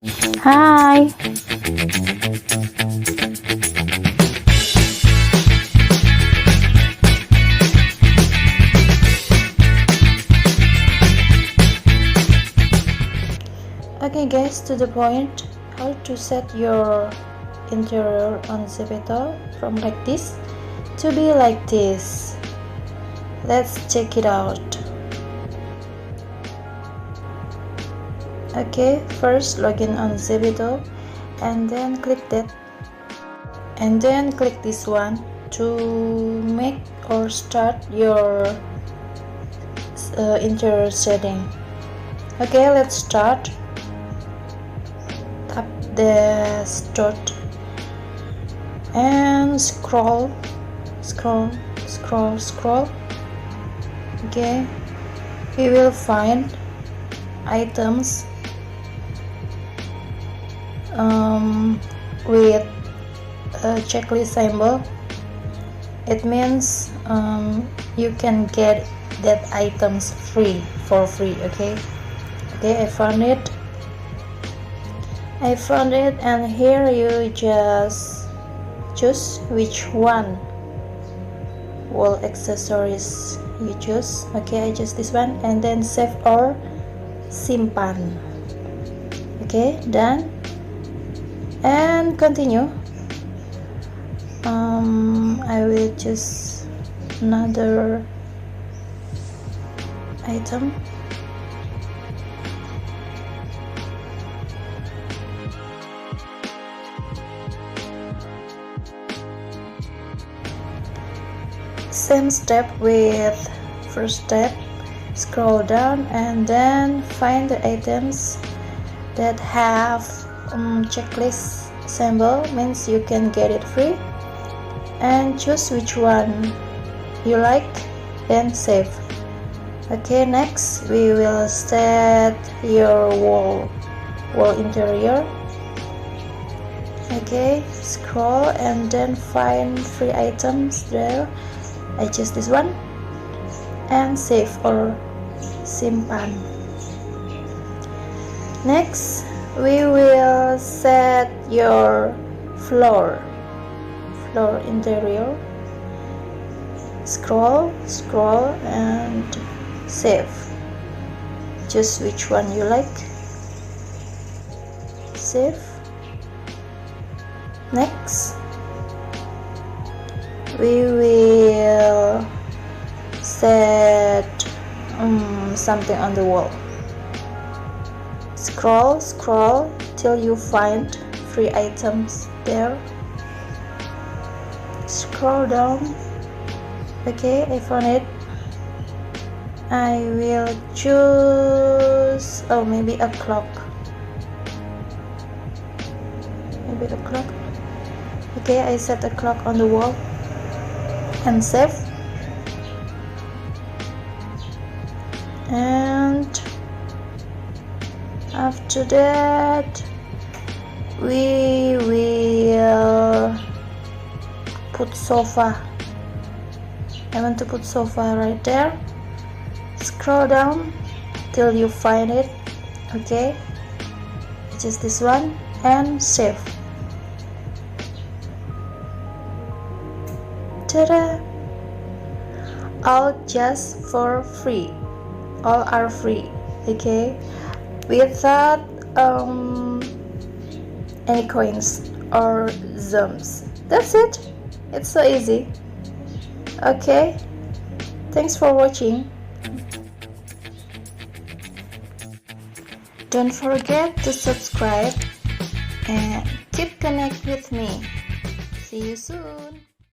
Hi. Okay guys, to the point, how to set your interior on Zepeto from like this to be like this. Let's check it out. Okay, first login on Zepeto and then click that, and then click this one to make or start your interior setting. Okay, let's start. Tap the start and scroll. Okay, we will find items with a checklist symbol. It means you can get that items for free. Okay, I found it, and here you just choose which one wall accessories you choose. Okay, I choose this one, and then save or simpan. Okay, done, and continue. I will choose another item. Same step with first step. Scroll down and then find the items that have checklist symbol, means you can get it free, and choose which one you like, then save. Okay, next we will set your wall interior. Okay, scroll and then find free items there. I choose this one and save or simpan. Next we will set your floor interior. Scroll and save. Choose which one you like, save. Next we will set something on the wall. Scroll till you find free items there. Scroll down. Okay, I found it. I will choose maybe a clock. Okay, I set a clock on the wall and save. And after that we will put sofa. I want to put sofa right there. Scroll down till you find it. Okay, just this one and save. Ta-da! All just for free. All are free. Okay, without any coins or Zems. That's it. It's so easy. Okay, thanks for watching. Don't forget to subscribe and keep connect with me. See you soon.